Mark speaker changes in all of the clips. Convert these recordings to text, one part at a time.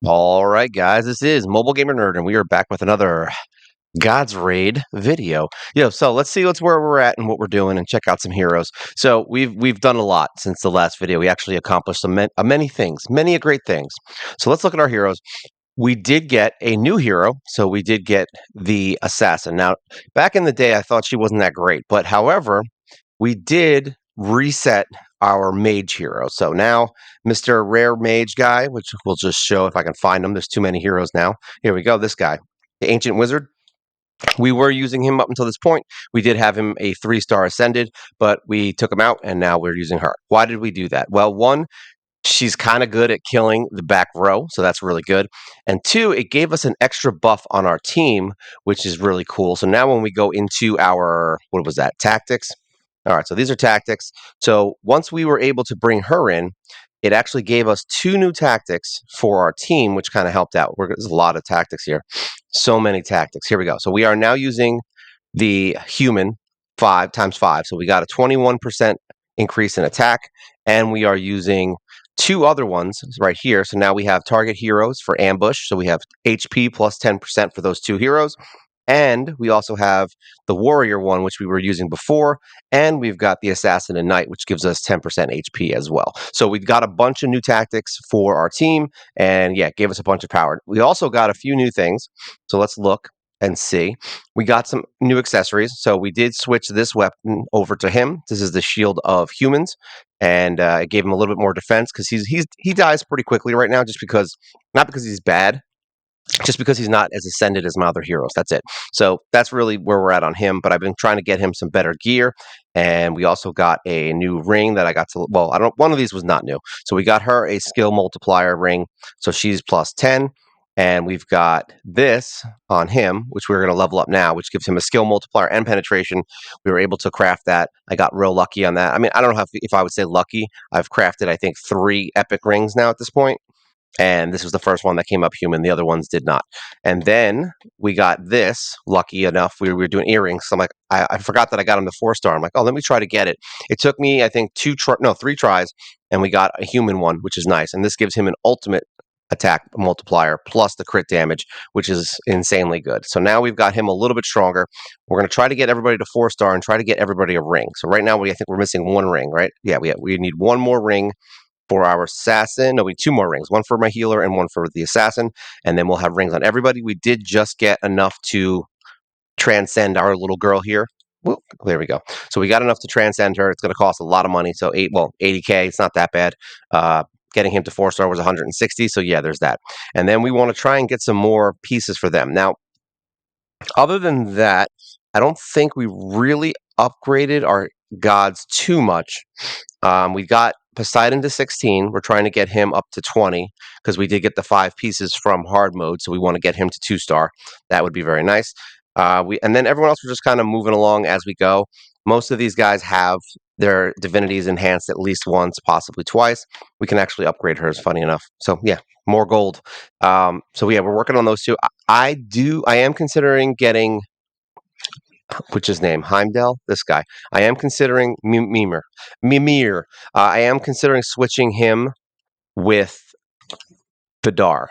Speaker 1: All right, guys, this is Mobile Gamer Nerd, and we are back with another God's Raid video. So let's see where we're at and what we're doing, and check out some heroes. So we've done a lot since the last video. We actually accomplished many things, many great things. So let's look at our heroes. We did get a new hero, so we did get the assassin. Now, back in the day, I thought she wasn't that great, but however, we did reset our mage hero. So now, Mr. Rare Mage guy, which we'll just show if I can find him. There's too many heroes now. Here we go. This guy, the Ancient Wizard. We were using him up until this point. We did have him a 3-star ascended, but we took him out and now we're using her. Why did we do that? Well, one, she's kind of good at killing the back row, so that's really good. And two, it gave us an extra buff on our team, which is really cool. So now when we go into our, what was that, tactics? All right, so these are tactics. So once we were able to bring her in, it actually gave us 2 new tactics for our team, which kind of helped out. There's a lot of tactics here. So many tactics. Here we go. So we are now using the human 5 times 5. So we got a 21% increase in attack, and we are using 2 other ones right here. So now we have target heroes for ambush. So we have HP plus 10% for those 2 heroes. And we also have the warrior one, which we were using before. And we've got the assassin and knight, which gives us 10% HP as well. So we've got a bunch of new tactics for our team. And yeah, it gave us a bunch of power. We also got a few new things. So let's look and see. We got some new accessories. So we did switch this weapon over to him. This is the Shield of Humans. And it gave him a little bit more defense because he dies pretty quickly right now, just because, not because he's bad, just because he's not as ascended as my other heroes. That's it. So that's really where we're at on him. But I've been trying to get him some better gear. And we also got a new ring that I got to, well, one of these was not new. So we got her a skill multiplier ring. So she's plus 10. And we've got this on him, which we're going to level up now, which gives him a skill multiplier and penetration. We were able to craft that. I got real lucky on that. I mean, I don't know if I would say lucky. I've crafted, I think, 3 epic rings now at this point. And this was the first one that came up human. The other ones did not. And then we got this, lucky enough, we were doing earrings. So I'm like, I forgot that I got him the 4-star. I'm like, oh, let me try to get it. It took me, I think, 3 tries, and we got a human one, which is nice. And this gives him an ultimate attack multiplier plus the crit damage, which is insanely good. So now we've got him a little bit stronger. We're going to try to get everybody to 4-star and try to get everybody a ring. So right now, I think we're missing 1 ring, right? Yeah, we need 1 more ring for our assassin. No, we need 2 more rings, 1 for my healer and 1 for the assassin, and then we'll have rings on everybody. We did just get enough to transcend our little girl here. Whoop, there we go. So we got enough to transcend her. It's going to cost a lot of money. So 80K. It's not that bad. Getting him to 4-star was 160. So yeah, there's that. And then we want to try and get some more pieces for them. Now, other than that, I don't think we really upgraded our gods too much. We got Poseidon to 16. We're trying to get him up to 20 because we did get the 5 pieces from hard mode, so we want to get him to 2-star. That would be very nice. And then everyone else, we're just kind of moving along as we go. Most of these guys have their divinities enhanced at least once, possibly twice. We can actually upgrade hers, funny enough. So yeah, more gold. So yeah, we're working on those 2. I am considering getting, which is name Heimdall. This guy. I am considering Mimir. I am considering switching him with Vidar.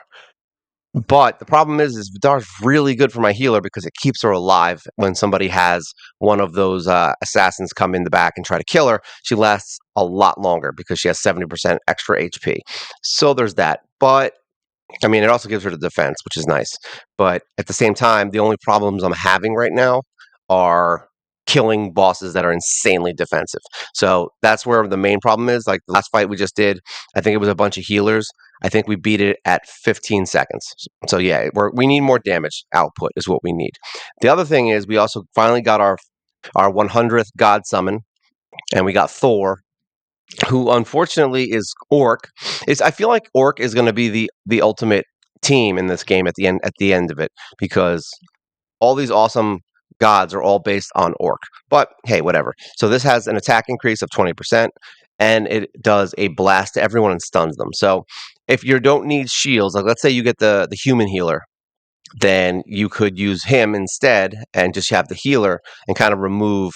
Speaker 1: But the problem is Vidar's really good for my healer because it keeps her alive when somebody has one of those assassins come in the back and try to kill her. She lasts a lot longer because she has 70% extra HP. So there's that. But I mean, it also gives her the defense, which is nice. But at the same time, the only problems I'm having right now are killing bosses that are insanely defensive. So that's where the main problem is. Like the last fight we just did, I think it was a bunch of healers. I think we beat it at 15 seconds. So yeah, we need more damage output is what we need. The other thing is we also finally got our 100th god summon, and we got Thor, who unfortunately is Orc. I feel like Orc is going to be the ultimate team in this game at the end of it, because all these awesome gods are all based on Orc. But hey, whatever. So this has an attack increase of 20%, and it does a blast to everyone and stuns them. So if you don't need shields, like let's say you get the human healer, then you could use him instead and just have the healer and kind of remove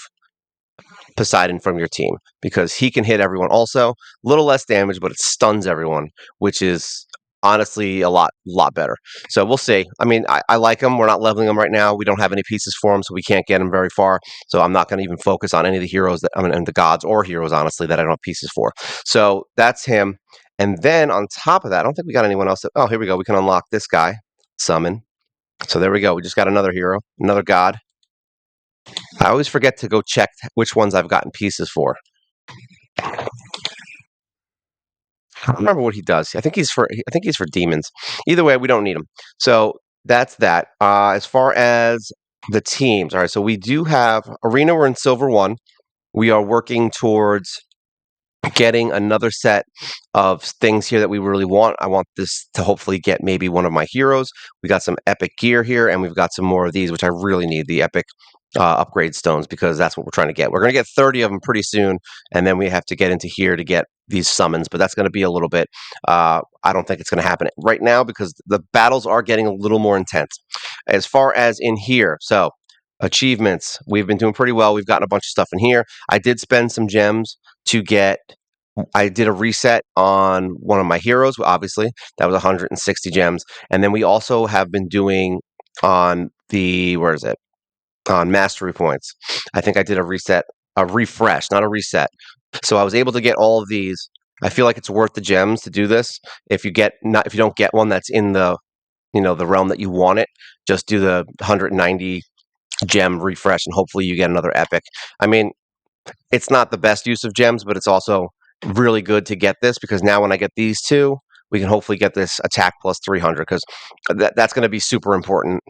Speaker 1: Poseidon from your team, because he can hit everyone also. A little less damage, but it stuns everyone, which is honestly a lot better. So we'll see. I mean, I like them. We're not leveling them right now. We don't have any pieces for them, so we can't get them very far. So I'm not going to even focus on any of the heroes that I mean, and the gods or heroes, honestly, that I don't have pieces for. So that's him. And then on top of that, I don't think we got anyone else. Oh, here we go. We can unlock this guy, summon. So there we go. We just got another hero, another god. I always forget to go check which ones I've gotten pieces for. I don't remember what he does. I think he's for demons. Either way, we don't need him. So that's that. As far as the teams, all right. So we do have Arena. We're in Silver 1. We are working towards getting another set of things here that we really want. I want this to hopefully get maybe one of my heroes. We got some epic gear here, and we've got some more of these, which I really need, the epic upgrade stones, because that's what we're trying to get. We're going to get 30 of them pretty soon, and then we have to get into here to get these summons, but that's going to be a little bit, I don't think it's going to happen right now because the battles are getting a little more intense. As far as in here, so achievements, we've been doing pretty well. We've gotten a bunch of stuff in here. I did spend some gems to get I did a reset on one of my heroes, obviously. That was 160 gems. And then we also have been doing on the, where is it? On mastery points. I think I did a reset, a refresh, not a reset. So I was able to get all of these. I feel like it's worth the gems to do this. If you don't get one that's in the, the realm that you want it, just do the 190 gem refresh and hopefully you get another epic. I mean, it's not the best use of gems, but it's also really good to get this because now when I get these two, we can hopefully get this attack plus 300 because that's going to be super important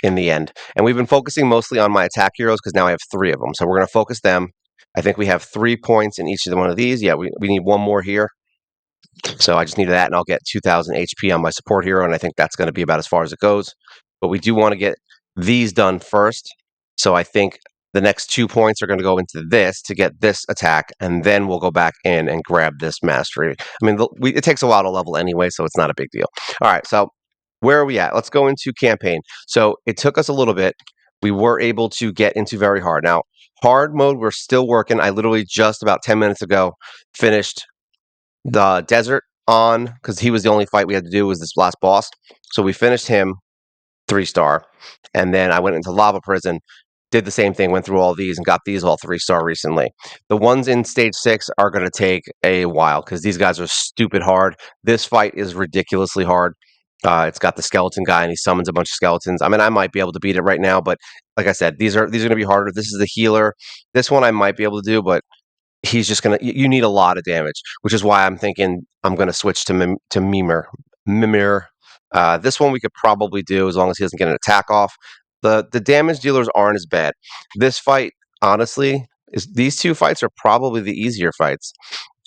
Speaker 1: in the end. And we've been focusing mostly on my attack heroes because now I have 3 of them. So we're going to focus them. I think we have 3 points in each of one of these. Yeah, we need one more here. So I just need that, and I'll get 2,000 HP on my support hero, and I think that's going to be about as far as it goes. But we do want to get these done first. So I think the next 2 points are going to go into this to get this attack, and then we'll go back in and grab this mastery. I mean, it takes a while to level anyway, so it's not a big deal. All right, so where are we at? Let's go into campaign. So it took us a little bit. We were able to get into very hard. Now, hard mode, we're still working. I literally just about 10 minutes ago finished the desert on because he was the only fight we had to do was this last boss. So we finished him 3-star, and then I went into lava prison, did the same thing, went through all these and got these all 3-star recently. The ones in stage 6 are going to take a while because these guys are stupid hard. This fight is ridiculously hard. It's got the skeleton guy and he summons a bunch of skeletons. I mean, I might be able to beat it right now, but like I said, these are going to be harder. This is the healer. This one I might be able to do, but he's just gonna. You need a lot of damage, which is why I'm thinking I'm gonna switch to Mimir. This one we could probably do as long as he doesn't get an attack off. The damage dealers aren't as bad. This fight, honestly, is these 2 fights are probably the easier fights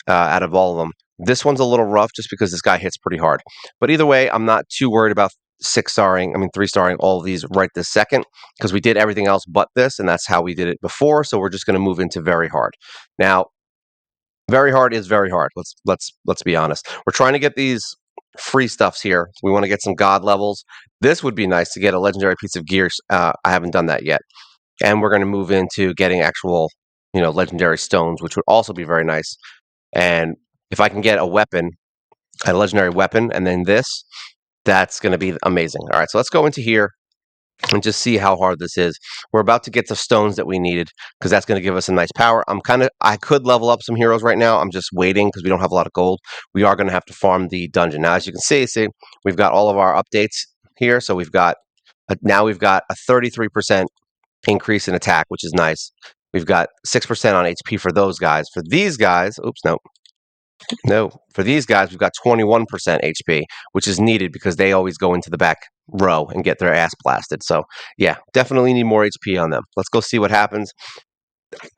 Speaker 1: out of all of them. This one's a little rough just because this guy hits pretty hard. But either way, I'm not too worried about 3-starring all of these right this second because we did everything else but this, and that's how we did it before. So we're just going to move into very hard. Now, very hard is very hard. Let's be honest. We're trying to get these free stuffs here. We want to get some god levels. This would be nice to get a legendary piece of gear. I haven't done that yet, and we're going to move into getting actual, legendary stones, which would also be very nice. And if I can get a legendary weapon, and then this, that's going to be amazing. All right, so let's go into here and just see how hard this is. We're about to get the stones that we needed because that's going to give us a nice power. I could level up some heroes right now. I'm just waiting because we don't have a lot of gold. We are going to have to farm the dungeon. Now, as you can see, we've got all of our updates here. So now we've got a 33% increase in attack, which is nice. We've got 6% on HP for those guys. For these guys, oops, no. For these guys, we've got 21% HP, which is needed because they always go into the back row and get their ass blasted. So, yeah, definitely need more HP on them. Let's go see what happens.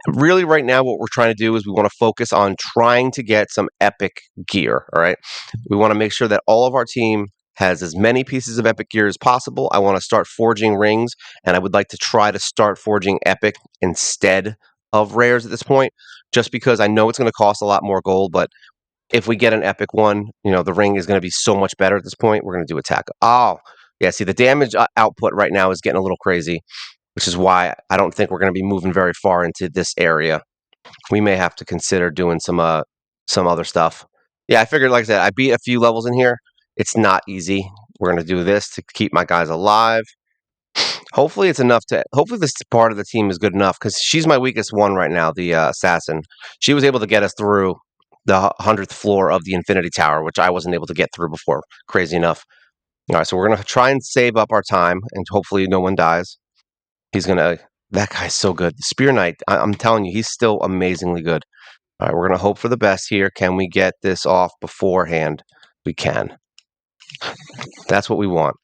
Speaker 1: Really, right now, what we're trying to do is we want to focus on trying to get some epic gear, all right? We want to make sure that all of our team has as many pieces of epic gear as possible. I want to start forging rings, and I would like to try to start forging epic instead of rares at this point, just because I know it's going to cost a lot more gold, but if we get an epic one, the ring is going to be so much better at this point. We're going to do attack. Oh, yeah. See, the damage output right now is getting a little crazy, which is why I don't think we're going to be moving very far into this area. We may have to consider doing some other stuff. Yeah, I figured, like I said, I beat a few levels in here. It's not easy. We're going to do this to keep my guys alive. Hopefully it's enough to. Hopefully this part of the team is good enough because she's my weakest one right now. The assassin. She was able to get us through the 100th floor of the Infinity Tower, which I wasn't able to get through before. Crazy enough. All right, so we're gonna try and save up our time, and hopefully no one dies. He's gonna. That guy's so good. Spear Knight. I'm telling you, he's still amazingly good. All right, we're gonna hope for the best here. Can we get this off beforehand? We can. That's what we want.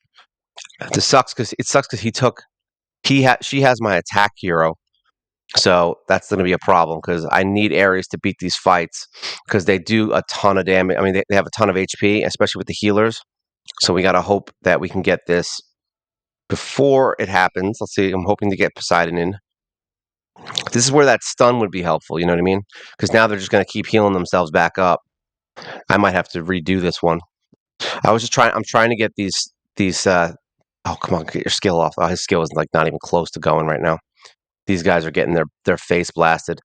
Speaker 1: This sucks because he took. She has my attack hero. So that's going to be a problem because I need Ares to beat these fights because they do a ton of damage. I mean, they have a ton of HP, especially with the healers. So we got to hope that we can get this before it happens. Let's see. I'm hoping to get Poseidon in. This is where that stun would be helpful. You know what I mean? Because now they're just going to keep healing themselves back up. I might have to redo this one. I was just trying. I'm trying to get these. Oh, come on, get your skill off. Oh, his skill is like not even close to going right now. These guys are getting their face blasted.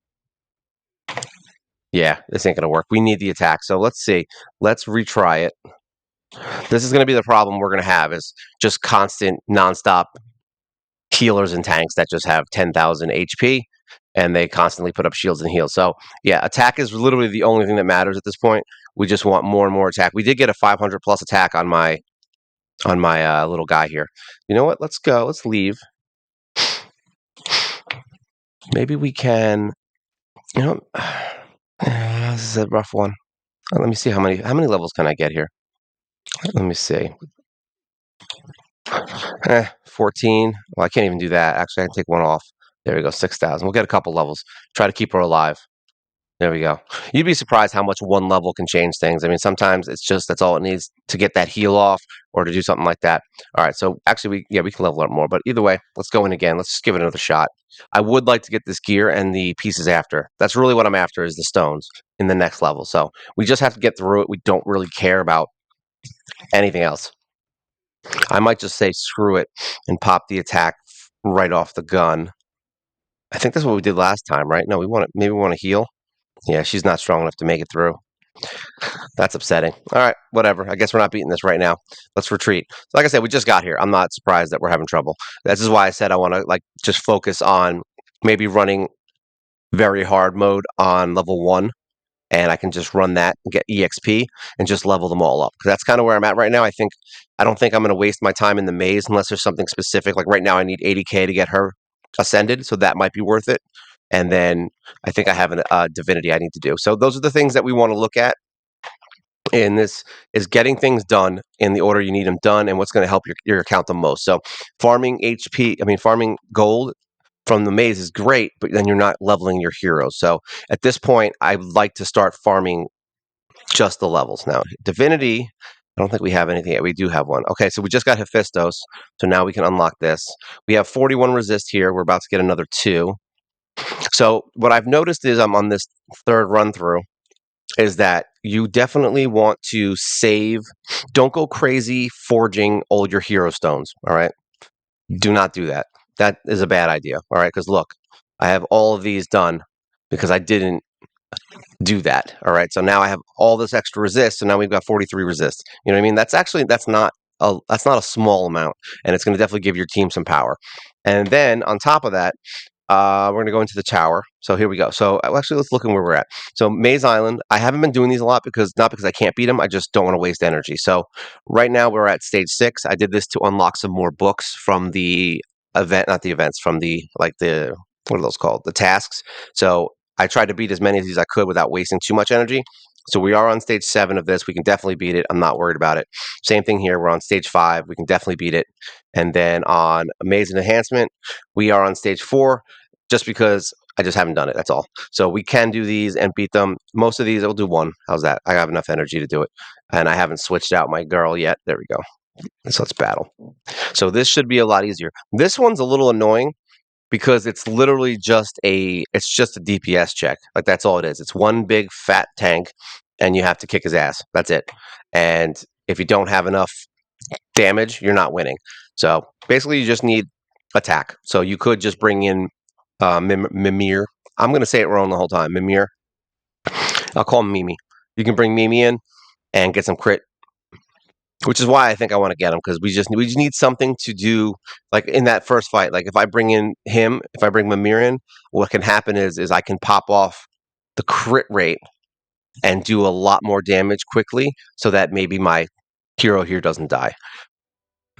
Speaker 1: Yeah, this ain't gonna work. We need the attack. So let's see. Let's retry it. This is gonna be the problem we're gonna have is just constant, nonstop healers and tanks that just have 10,000 HP and they constantly put up shields and heals. So yeah, attack is literally the only thing that matters at this point. We just want more and more attack. We did get a 500 plus attack on my little guy here. You know what? Let's go. Let's leave. Maybe we can. You know, this is a rough one. Let me see how many levels can I get here. Let me see. 14. Well, I can't even do that. Actually, I can take one off. There we go, 6,000. We'll get a couple levels. Try to keep her alive. There we go. You'd be surprised how much one level can change things. I mean, sometimes it's just that's all it needs to get that heal off or to do something like that. All right, so actually, we can level up more. But either way, let's go in again. Let's just give it another shot. I would like to get this gear and the pieces after. That's really what I'm after is the stones in the next level. So we just have to get through it. We don't really care about anything else. I might just say screw it and pop the attack right off the gun. I think that's what we did last time, right? No, maybe we want to heal. Yeah, she's not strong enough to make it through. That's upsetting. All right, whatever. I guess we're not beating this right now. Let's retreat. So like I said, we just got here. I'm not surprised that we're having trouble. This is why I said I want to just focus on maybe running very hard mode on level 1 and I can just run that and get EXP and just level them all up. Because that's kind of where I'm at right now. I don't think I'm going to waste my time in the maze unless there's something specific. Like right now, I need 80k to get her ascended, so that might be worth it. And then I think I have a divinity I need to do. So those are the things that we want to look at. And this is getting things done in the order you need them done, and what's going to help your account the most. So farming farming gold from the maze is great, but then you're not leveling your heroes. So at this point, I'd like to start farming just the levels. Now, Divinity, I don't think we have anything yet. We do have one. Okay, so we just got Hephaestus, so now we can unlock this. We have 41 resist here. We're about to get another 2. So what I've noticed is I'm on this third run through is that you definitely want to save. Don't go crazy forging all your hero stones, all right? Do not do that. That is a bad idea, all right? Because look, I have all of these done because I didn't do that. All right. So now I have all this extra resist. So now we've got 43 resist. You know what I mean? That's not a small amount. And it's going to definitely give your team some power. And then on top of that, we're going to go into the tower. So here we go. So actually, let's look at where we're at. So Maze Island, I haven't been doing these a lot not because I can't beat them. I just don't want to waste energy. So right now we're at stage 6. I did this to unlock some more books from the event, not the events, from the what are those called? The tasks. So I tried to beat as many of these as I could without wasting too much energy. So we are on stage 7 of this. We can definitely beat it. I'm not worried about it. Same thing here. We're on stage 5. We can definitely beat it. And then on Amazing Enhancement, we are on stage 4 just because I just haven't done it. That's all. So we can do these and beat them. Most of these, I'll do one. How's that? I have enough energy to do it. And I haven't switched out my girl yet. There we go. So let's battle. So this should be a lot easier. This one's a little annoying because it's literally just a DPS check. Like that's all it is. It's one big fat tank and you have to kick his ass. That's it. And if you don't have enough damage, you're not winning. So basically you just need attack. So you could just bring in Mimir. I'm going to say it wrong the whole time. Mimir. I'll call him Mimi. You can bring Mimi in and get some crit which is why I think I want to get him, because we just need something to do, like in that first fight. Like if I bring in him, if I bring Mimir in, what can happen is I can pop off the crit rate and do a lot more damage quickly, so that maybe my hero here doesn't die.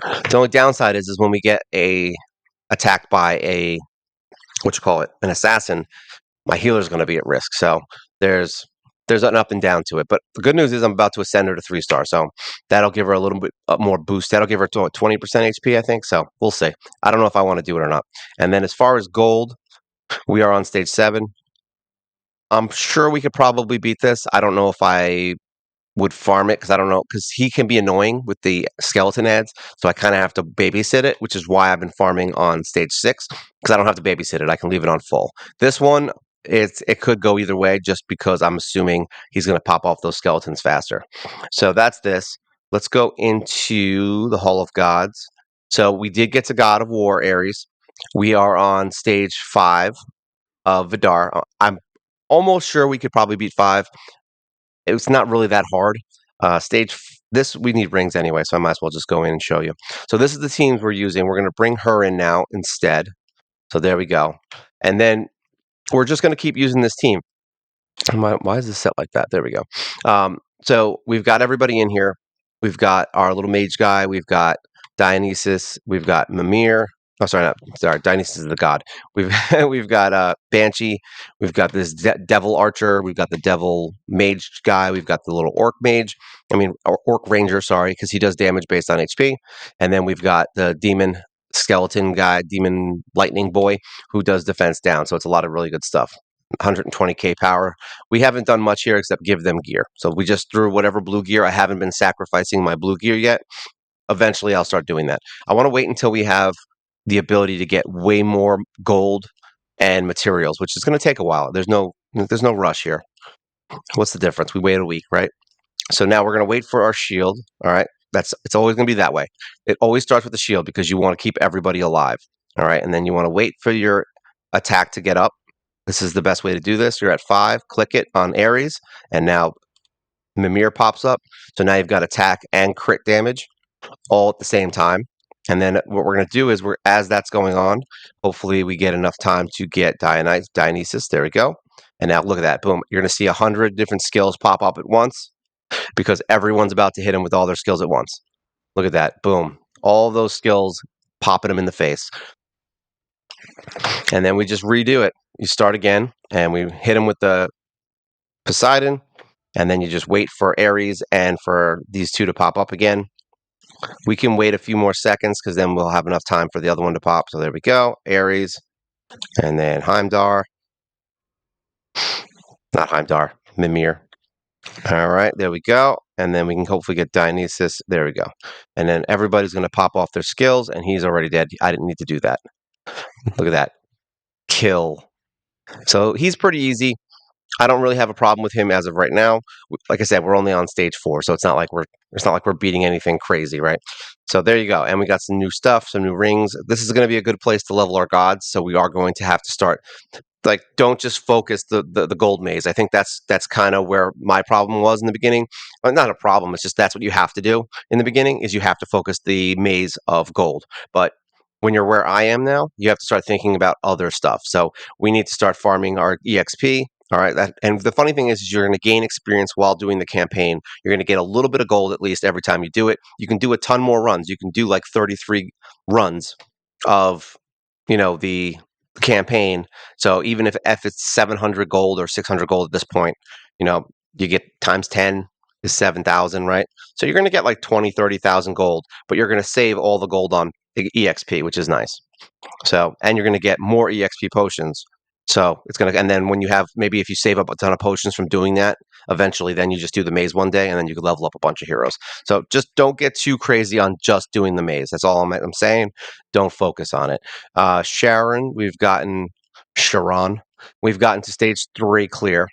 Speaker 1: The only downside is when we get attacked by an assassin, my healer's going to be at risk. So there's an up and down to it. But the good news is I'm about to ascend her to 3-star, so that'll give her a little bit more boost. That'll give her 20% HP, I think. So we'll see. I don't know if I want to do it or not. And then as far as gold, we are on stage 7. I'm sure we could probably beat this. I don't know if I would farm it, because I don't know, because he can be annoying with the skeleton ads, so I kind of have to babysit it, which is why I've been farming on stage 6, because I don't have to babysit it. I can leave it on full. This one, it could go either way, just because I'm assuming he's going to pop off those skeletons faster. So that's this. Let's go into the Hall of Gods. So we did get to God of War, Ares. We are on stage 5 of Vidar. I'm almost sure we could probably beat 5. It's not really that hard. This, we need rings anyway, so I might as well just go in and show you. So this is the teams we're using. We're going to bring her in now instead. So there we go. And then we're just going to keep using this team. Why is this set like that? There we go. So we've got everybody in here. We've got our little mage guy. We've got Dionysus. We've got Mimir. Oh, sorry, Dionysus is the god. We've we've got Banshee. We've got this devil archer. We've got the devil mage guy. We've got the little orc mage. Or orc ranger. Sorry, because he does damage based on HP. And then we've got the demon skeleton guy, demon lightning boy, who does defense down. So it's a lot of really good stuff. 120k power. We haven't done much here except give them gear. So we just threw whatever blue gear. I haven't been sacrificing my blue gear yet. Eventually, I'll start doing that. I want to wait until we have the ability to get way more gold and materials, which is going to take a while. There's no rush here. What's the difference? We wait a week, right? So now we're going to wait for our shield. All right. It's always going to be that way. It always starts with the shield, because you want to keep everybody alive. All right. And then you want to wait for your attack to get up. This is the best way to do this. You're at 5, click it on Ares, and now Mimir pops up. So now you've got attack and crit damage all at the same time. And then what we're going to do is, as that's going on, hopefully we get enough time to get Dionysus. There we go. And now look at that. Boom. You're going to see 100 different skills pop up at once, because everyone's about to hit him with all their skills at once. Look at that. Boom. All those skills popping him in the face. And then we just redo it. You start again, and we hit him with the Poseidon, and then you just wait for Ares and for these two to pop up again. We can wait a few more seconds, because then we'll have enough time for the other one to pop. So there we go. Ares, and then Heimdall. Not Heimdall, Mimir. All right, there we go. And then we can hopefully get Dionysus. There we go. And then everybody's going to pop off their skills, and he's already dead. I didn't need to do that. Look at that. Kill. So he's pretty easy. I don't really have a problem with him as of right now. Like I said, we're only on stage 4, so it's not like we're beating anything crazy, right? So there you go. And we got some new stuff, some new rings. This is going to be a good place to level our gods, so we are going to have to start. Like, don't just focus the gold maze. I think that's kind of where my problem was in the beginning. Not a problem. It's just that's what you have to do in the beginning, is you have to focus the maze of gold. But when you're where I am now, you have to start thinking about other stuff. So we need to start farming our EXP. All right. And the funny thing is you're going to gain experience while doing the campaign. You're going to get a little bit of gold at least every time you do it. You can do a ton more runs. You can do like 33 runs of, the campaign. So even if it's 700 gold or 600 gold at this point, you get times 10 is 7,000, right? So you're going to get like 20, 30,000 gold, but you're going to save all the gold on EXP, which is nice. So, and you're going to get more EXP potions. So it's going to, and then when you have, maybe if you save up a ton of potions from doing that, eventually then you just do the maze one day, and then you can level up a bunch of heroes. So just don't get too crazy on just doing the maze. That's all I'm saying. Don't focus on it. Sharon, we've gotten to stage 3 clear.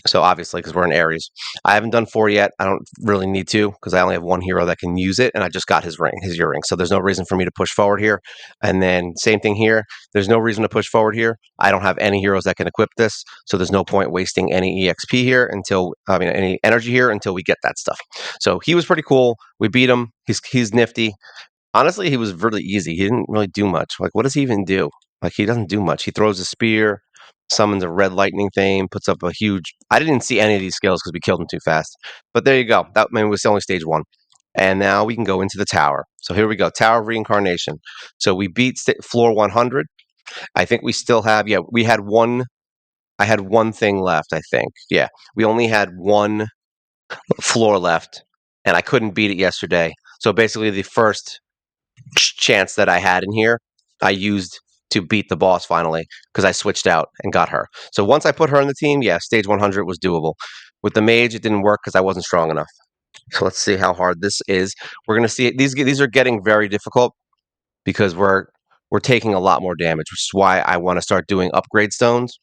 Speaker 1: So obviously, because we're in Aries, I haven't done 4 yet. I don't really need to because I only have one hero that can use it, and I just got his ring, his earring. So there's no reason for me to push forward here. And then same thing here. There's no reason to push forward here. I don't have any heroes that can equip this, so there's no point wasting any EXP here until any energy here until we get that stuff. So he was pretty cool. We beat him. He's nifty. Honestly, he was really easy. He didn't really do much. Like, what does he even do? Like, he doesn't do much. He throws a spear, summons a red lightning thing, puts up a huge. I didn't see any of these skills because we killed him too fast. But there you go. That was only stage 1. And now we can go into the tower. So here we go. Tower of Reincarnation. So we beat floor 100. I think we still have. Yeah, we had one. I had one thing left. I think. Yeah, we only had one floor left, and I couldn't beat it yesterday. So basically, the first chance that I had in here, I used to beat the boss finally because I switched out and got her. So once I put her on the team, yeah, stage 100 was doable. With the mage, it didn't work because I wasn't strong enough. So let's see how hard this is. We're gonna see these are getting very difficult because we're taking a lot more damage, which is why I want to start doing upgrade stones.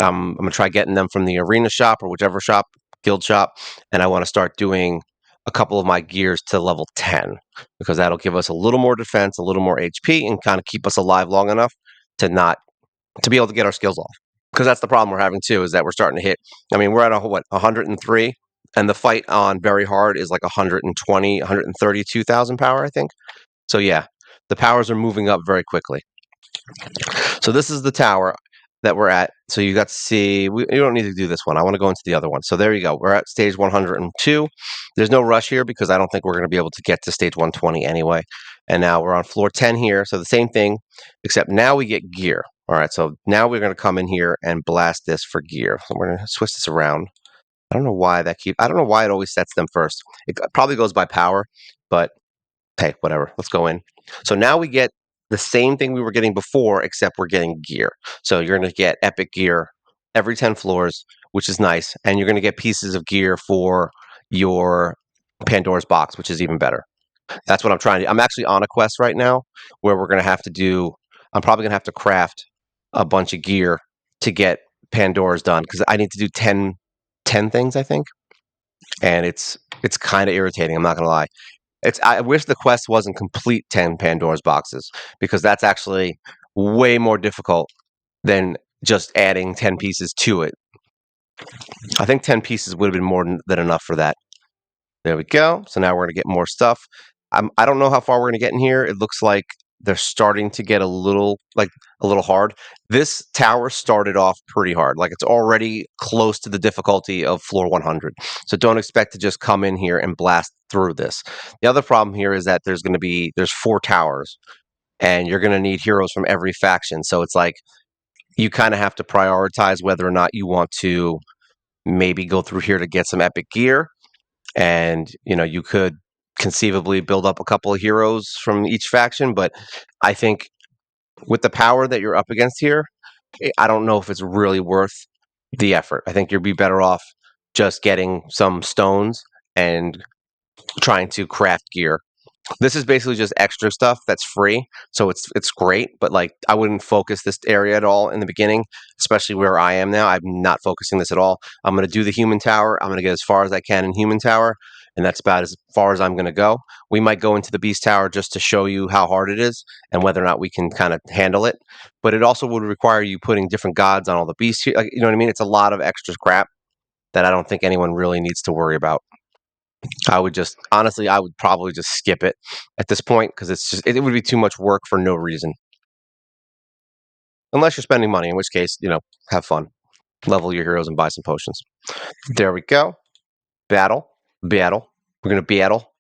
Speaker 1: I'm gonna try getting them from the arena shop or whichever shop, guild shop, and I want to start doing a couple of my gears to level 10 because that'll give us a little more defense, a little more HP, and kind of keep us alive long enough to not to be able to get our skills off. Because that's the problem we're having too, is that we're starting to hit. I mean, we're at 103, and the fight on very hard is like 120, 132,000 power, I think. So yeah, the powers are moving up very quickly. So this is the tower that we're at. So you got to see, you don't need to do this one. I want to go into the other one. So there you go. We're at stage 102. There's no rush here because I don't think we're going to be able to get to stage 120 anyway. And now we're on floor 10 here. So the same thing, except now we get gear. All right. So now we're going to come in here and blast this for gear. So we're going to switch this around. I don't know why I don't know why it always sets them first. It probably goes by power, but hey, whatever. Let's go in. So now we get the same thing we were getting before, except we're getting gear. So you're going to get epic gear every 10 floors, which is nice. And you're going to get pieces of gear for your Pandora's box, which is even better. That's what I'm trying to do. I'm actually on a quest right now where we're going to have to do, I'm probably going to have to craft a bunch of gear to get Pandora's done because I need to do 10 things, I think. And it's kind of irritating. I'm not going to lie. I wish the quest wasn't complete 10 Pandora's boxes because that's actually way more difficult than just adding 10 pieces to it. I think 10 pieces would have been more than enough for that. There we go. So now we're going to get more stuff. I don't know how far we're going to get in here. It looks like they're starting to get a little hard. This tower started off pretty hard. Like it's already close to the difficulty of floor 100. So don't expect to just come in here and blast through this. The other problem here is that there's 4 towers and you're going to need heroes from every faction. So it's like you kind of have to prioritize whether or not you want to maybe go through here to get some epic gear, and you could conceivably build up a couple of heroes from each faction, but I think with the power that you're up against here, I don't know if it's really worth the effort. I think you'd be better off just getting some stones and trying to craft gear. This is basically just extra stuff that's free, so it's great. But like, I wouldn't focus this area at all in the beginning, especially where I am now. I'm not focusing this at all. I'm going to do the human tower. I'm going to get as far as I can in human tower, and that's about as far as I'm going to go. We might go into the beast tower just to show you how hard it is and whether or not we can kind of handle it. But it also would require you putting different gods on all the beasts here. Like, you know what I mean? It's a lot of extra crap that I don't think anyone really needs to worry about. I would probably just skip it at this point because it would be too much work for no reason. Unless you're spending money, in which case, have fun. Level your heroes and buy some potions. There we go. Battle. Battle. We're going to battle.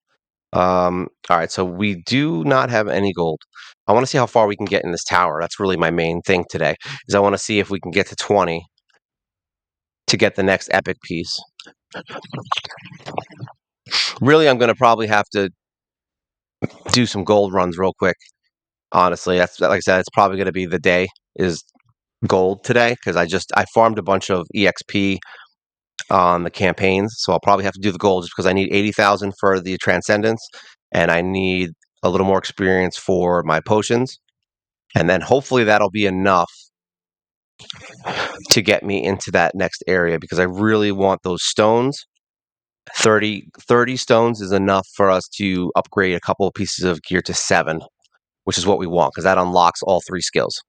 Speaker 1: All right, so we do not have any gold. I want to see how far we can get in this tower. That's really my main thing today, is I want to see if we can get to 20 to get the next epic piece. Really, I'm going to probably have to do some gold runs real quick. Honestly, that's like I said, it's probably going to be the day is gold today because I farmed a bunch of EXP on the campaigns, so I'll probably have to do the gold just because I need 80,000 for the transcendence, and I need a little more experience for my potions, and then hopefully that'll be enough to get me into that next area because I really want those stones. 30 stones is enough for us to upgrade a couple of pieces of gear to 7, which is what we want because that unlocks all 3 skills.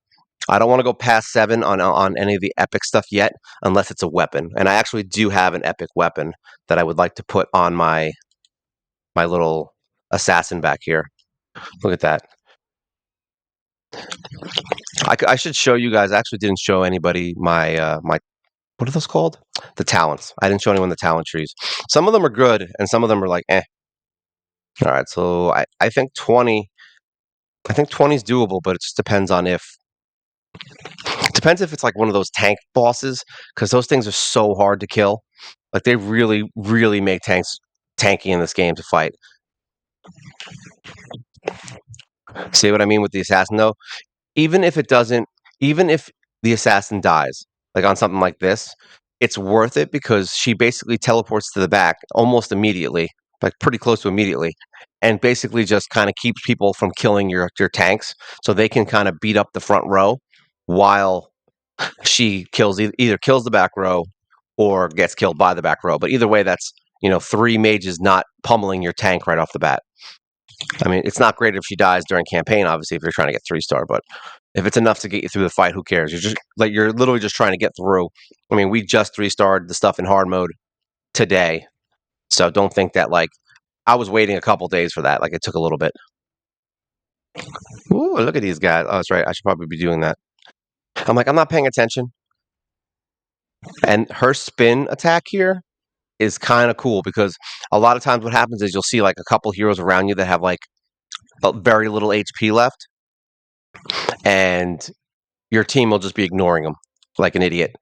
Speaker 1: I don't want to go past 7 on any of the epic stuff yet, unless it's a weapon. And I actually do have an epic weapon that I would like to put on my little assassin back here. Look at that. I should show you guys. I actually didn't show anybody my what are those called? The talents. I didn't show anyone the talent trees. Some of them are good, and some of them are like eh. All right, so I think 20. I think 20 is doable, but it just depends on if it depends if it's like one of those tank bosses because those things are so hard to kill. Like they really make tanks tanky in this game to fight. See what I mean with the assassin though? Even if it doesn't, even if the assassin dies, like on something like this, it's worth it because she basically teleports to the back almost immediately, like pretty close to immediately, and basically just kind of keeps people from killing your tanks, so they can kind of beat up the front row while she kills either kills the back row or gets killed by the back row. But either way, that's 3 mages not pummeling your tank right off the bat. I mean, it's not great if she dies during campaign, obviously, if you're trying to get 3-star, but if it's enough to get you through the fight, who cares? You're literally just trying to get through. I mean, we just 3-starred the stuff in hard mode today, so don't think that like I was waiting a couple days for that. Like it took a little bit. Ooh, look at these guys. Oh, that's right. I should probably be doing that. I'm like, I'm not paying attention. And her spin attack here is kind of cool because a lot of times what happens is you'll see like a couple heroes around you that have like very little HP left, and your team will just be ignoring them like an idiot.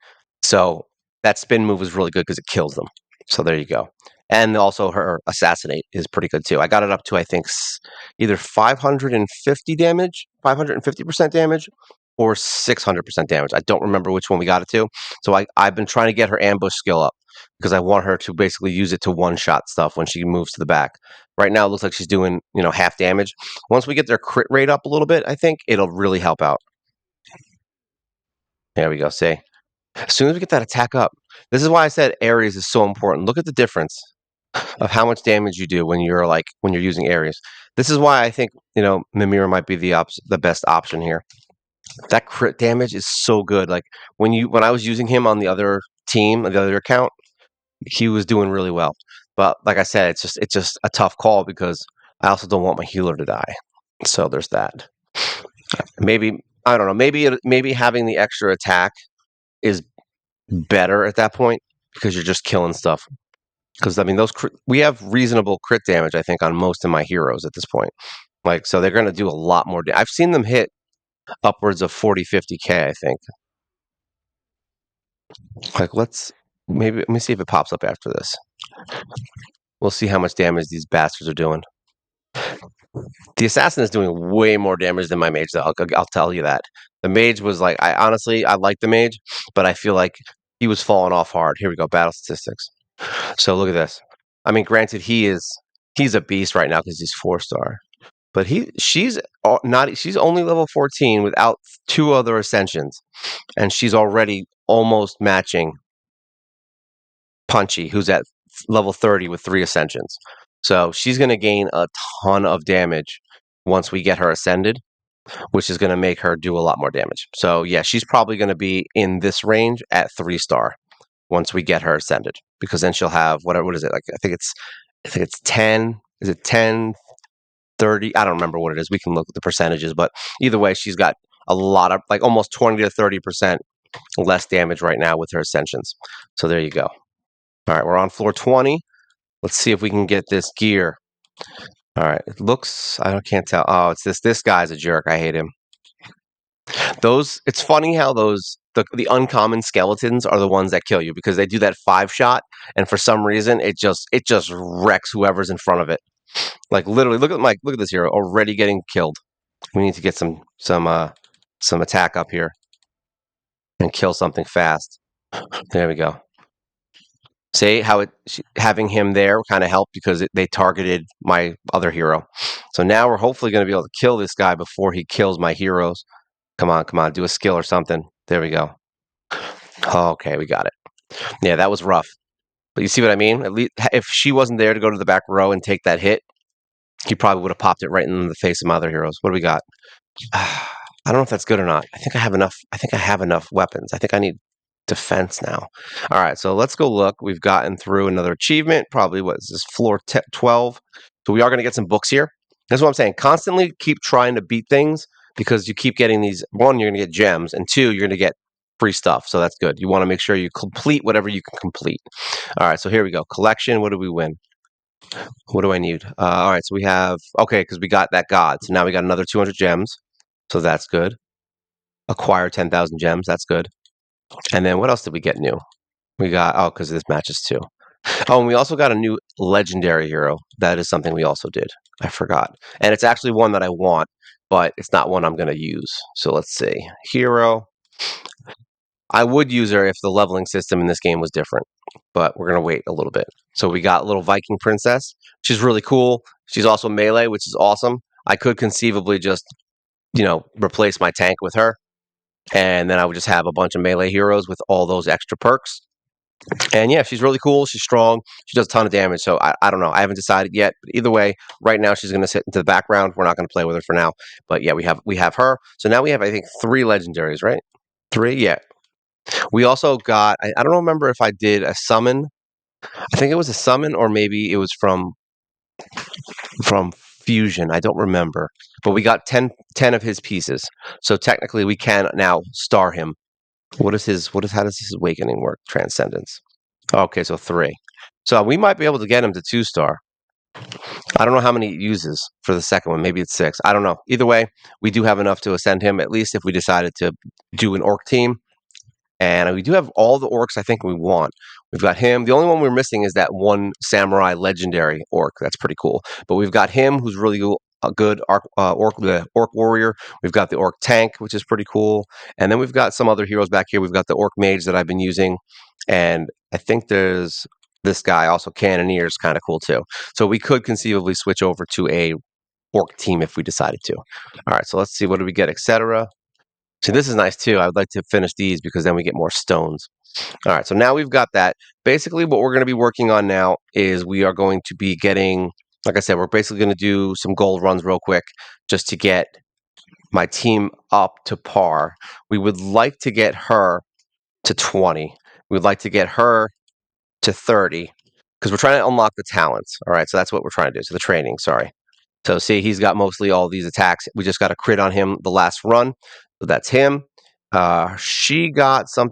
Speaker 1: So that spin move is really good because it kills them. So there you go. And also her assassinate is pretty good too. I got it up to I think either 550 damage, 550% damage, or 600% damage. I don't remember which one we got it to. So I've been trying to get her ambush skill up because I want her to basically use it to one-shot stuff when she moves to the back. Right now it looks like she's doing, half damage. Once we get their crit rate up a little bit, I think it'll really help out. There we go. See, as soon as we get that attack up, this is why I said Ares is so important. Look at the difference of how much damage you do when you're using Ares. This is why I think Mimir might be the best option here. That crit damage is so good. Like when I was using him on the other team, the other account, he was doing really well. But like I said, it's just a tough call because I also don't want my healer to die. So there's that. Maybe I don't know. Maybe having the extra attack is better at that point because you're just killing stuff. Because I mean, we have reasonable crit damage, I think, on most of my heroes at this point. Like, so they're going to do a lot more. I've seen them hit upwards of 40, 50K, I think. Like, let me see if it pops up after this. We'll see how much damage these bastards are doing. The assassin is doing way more damage than my mage, though. I'll tell you that. The mage was like, I like the mage, but I feel like he was falling off hard. Here we go, battle statistics. So look at this. I mean, granted, he's a beast right now because he's 4-star, but she's only level 14 without 2 other ascensions, and she's already almost matching Punchy, who's at level 30 with 3 ascensions. So she's going to gain a ton of damage once we get her ascended, which is going to make her do a lot more damage. So yeah, she's probably going to be in this range at 3-star once we get her ascended, because then she'll have what is it? Like I think it's 10. Is it 10, 30? I don't remember what it is. We can look at the percentages, but either way, she's got a lot of like almost 20 to 30% less damage right now with her ascensions. So there you go. All right, we're on floor 20. Let's see if we can get this gear. All right, it looks, can't tell. Oh, it's this guy's a jerk. I hate him. It's funny how the uncommon skeletons are the ones that kill you because they do that 5-shot, and for some reason it just wrecks whoever's in front of it. Like literally, look at this hero already getting killed. We need to get some attack up here and kill something fast. There we go. See how having him there kind of helped because they targeted my other hero. So now we're hopefully going to be able to kill this guy before he kills my heroes. Come on, do a skill or something. There we go. Okay, we got it. Yeah, that was rough. But you see what I mean? At least if she wasn't there to go to the back row and take that hit, he probably would have popped it right in the face of my other heroes. What do we got? I don't know if that's good or not. I think I have enough. I think I have enough weapons. I think I need defense now. All right, so let's go look. We've gotten through another achievement. Probably what is this floor 12? So we are going to get some books here. That's what I'm saying. Constantly keep trying to beat things because you keep getting these. One, you're going to get gems, and two, you're going to get free stuff. So that's good. You want to make sure you complete whatever you can complete. All right, so here we go. Collection. What do we win? What do I need? All right, so we have okay because we got that god. So now we got another 200 gems. So that's good. Acquire 10,000 gems. That's good. And then what else did we get new? We got, oh, because this matches too. Oh, and we also got a new legendary hero. That is something we also did. I forgot. And it's actually one that I want, but it's not one I'm going to use. So let's see. Hero. I would use her if the leveling system in this game was different, but we're going to wait a little bit. So we got little Viking princess. She's really cool. She's also melee, which is awesome. I could conceivably just, replace my tank with her. And then I would just have a bunch of melee heroes with all those extra perks. And yeah, she's really cool. She's strong. She does a ton of damage. So I don't know. I haven't decided yet. But either way, right now she's going to sit into the background. We're not going to play with her for now. But yeah, we have her. So now we have I think 3 legendaries, right? Three. Yeah. We also got. I don't remember if I did a summon. I think it was a summon, or maybe it was from fusion. I don't remember. But we got 10 of his pieces. So technically, we can now star him. How does his awakening work? Transcendence. Okay, so 3. So we might be able to get him to 2-star. I don't know how many it uses for the second one. Maybe it's 6. I don't know. Either way, we do have enough to ascend him, at least if we decided to do an orc team. And we do have all the orcs I think we want. We've got him. The only one we're missing is that one samurai legendary orc. That's pretty cool. But we've got him, who's really a good the orc warrior. We've got the orc tank, which is pretty cool. And then we've got some other heroes back here. We've got the orc mage that I've been using. And I think there's this guy, also Cannoneer, is kind of cool too. So we could conceivably switch over to a orc team if we decided to. All right, so let's see. What do we get, etc.? See, this is nice too. I would like to finish these because then we get more stones. All right, so now we've got that. Basically, what we're going to be working on now is we are going to be getting, like I said, we're basically going to do some gold runs real quick just to get my team up to par. We would like to get her to 20. We would like to get her to 30 because we're trying to unlock the talents. All right, so that's what we're trying to do. So the training, sorry. So see, he's got mostly all these attacks. We just got a crit on him the last run. So that's him. She got some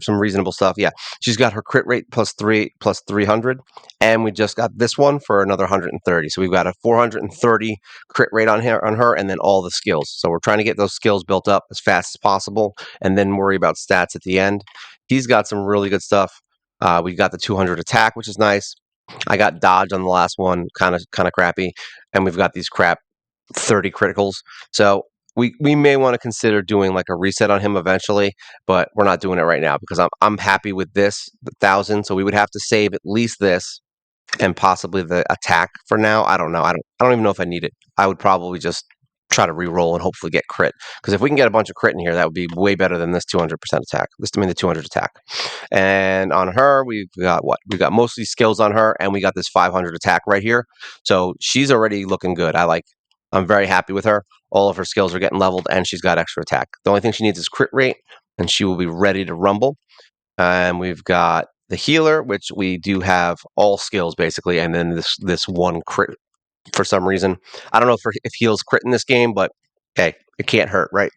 Speaker 1: reasonable stuff. Yeah, she's got her crit rate plus 300, and we just got this one for another 130. So we've got a 430 crit rate on her, and then all the skills. So we're trying to get those skills built up as fast as possible, and then worry about stats at the end. He's got some really good stuff. We got the 200 attack, which is nice. I got dodge on the last one, kind of crappy, and we've got these crap 30 criticals. So we may want to consider doing like a reset on him eventually, but we're not doing it right now because I'm happy with this 1,000. So we would have to save at least this and possibly the attack for now. I don't know. I don't even know if I need it. I would probably just try to re-roll and hopefully get crit. Because if we can get a bunch of crit in here, that would be way better than this 200% attack. The 200 attack. And on her, we've got what? We've got mostly skills on her, and we got this 500 attack right here. So she's already looking good. I'm very happy with her. All of her skills are getting leveled, and she's got extra attack. The only thing she needs is crit rate, and she will be ready to rumble. And we've got the healer, which we do have all skills basically, and then this one crit for some reason. I don't know if heals crit in this game, but hey, it can't hurt, right?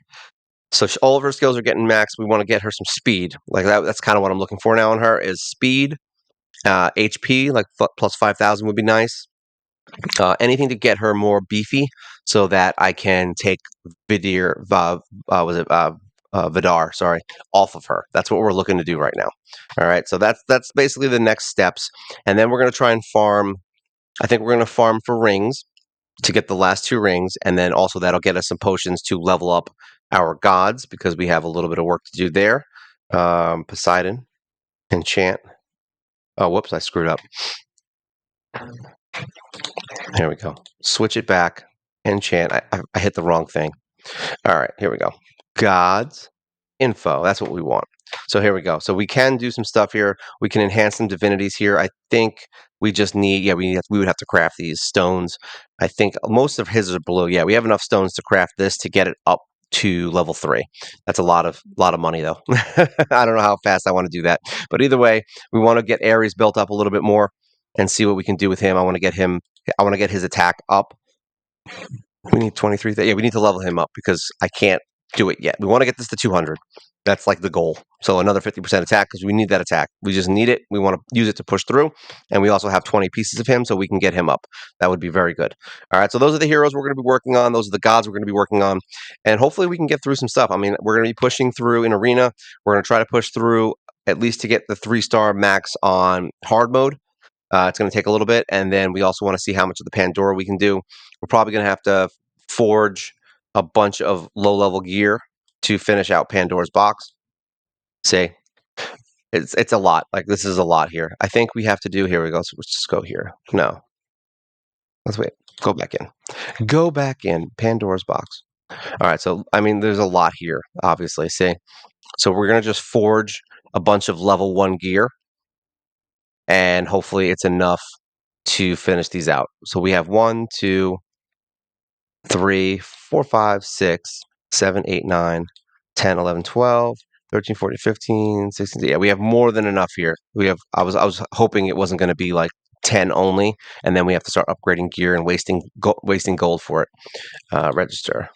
Speaker 1: So all of her skills are getting maxed. We want to get her some speed. Like that's kind of what I'm looking for now on her is speed, HP, like plus 5,000 would be nice. Anything to get her more beefy so that I can take Vidar, sorry, off of her. That's what we're looking to do right now. All right, so that's basically the next steps, and then we're going to try and farm. I think we're going to farm for rings to get the last 2 rings, and then also that'll get us some potions to level up our gods because we have a little bit of work to do there. Poseidon, enchant. Oh, whoops, I screwed up. Here we go. Switch it back. Enchant. I hit the wrong thing. All right, here we go. Gods info. That's what we want. So here we go. So we can do some stuff here. We can enhance some divinities here. I think we just need, yeah, we would have to craft these stones. I think most of his are below. Yeah, we have enough stones to craft this to get it up to level 3. That's a lot of money though. I don't know how fast I want to do that. But either way, we want to get Ares built up a little bit more and see what we can do with him. I want to get his attack up. We need 23. Yeah, we need to level him up because I can't do it yet. We want to get this to 200. That's like the goal. So another 50% attack because we need that attack. We just need it. We want to use it to push through. And we also have 20 pieces of him so we can get him up. That would be very good. All right. So those are the heroes we're going to be working on. Those are the gods we're going to be working on. And hopefully we can get through some stuff. I mean, we're going to be pushing through in arena. We're going to try to push through at least to get the 3-star max on hard mode. It's going to take a little bit, and then we also want to see how much of the Pandora we can do. We're probably going to have to forge a bunch of low-level gear to finish out Pandora's box. See, it's a lot. Like this is a lot here. I think we have to do. Here we go. So let's just go here. No, let's wait. Go back in. Go back in Pandora's box. All right. So I mean, there's a lot here. Obviously, see. So we're going to just forge a bunch of level 1 gear, and hopefully it's enough to finish these out. So we have 1, 2, 3, 4, 5, 6, 7, 8, 9, 10, 11, 12, 13, 14, 15, 16. Yeah, we have more than enough here. I was hoping it wasn't going to be like 10 only, and then we have to start upgrading gear and wasting gold for it. Register.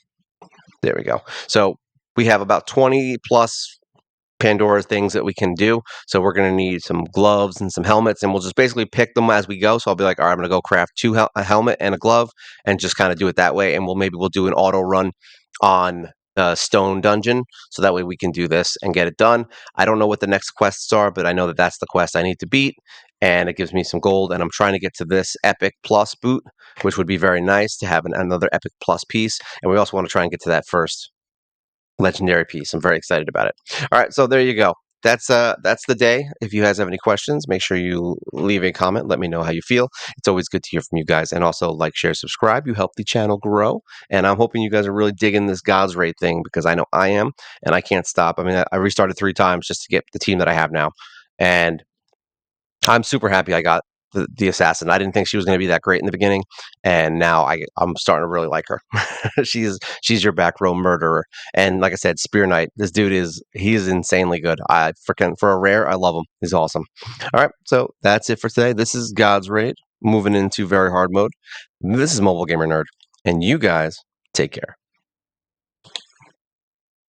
Speaker 1: There we go. So we have about 20 plus Pandora things that we can do. So we're going to need some gloves and some helmets, and we'll just basically pick them as we go. So I'll be like, all right, I'm going to go craft a helmet and a glove, and just kind of do it that way. And we'll do an auto run on Stone Dungeon, so that way we can do this and get it done. I don't know what the next quests are, but I know that that's the quest I need to beat, and it gives me some gold. And I'm trying to get to this Epic Plus boot, which would be very nice to have another Epic Plus piece. And we also want to try and get to that first legendary piece. I'm very excited about it. All right, so there you go. That's the day. If you guys have any questions, make sure you leave a comment. Let me know how you feel. It's always good to hear from you guys. And also like, share, subscribe. You help the channel grow. And I'm hoping you guys are really digging this God's Raid thing because I know I am, and I can't stop. I mean, I restarted 3 times just to get the team that I have now. And I'm super happy I got the assassin. I didn't think she was going to be that great in the beginning, and now I'm starting to really like her. she's your back row murderer, and like I said, Spear Knight. This dude is insanely good. I freaking for a rare, I love him. He's awesome. All right, so that's it for today. This is God's Raid, moving into very hard mode. This is Mobile Gamer Nerd, and you guys take care.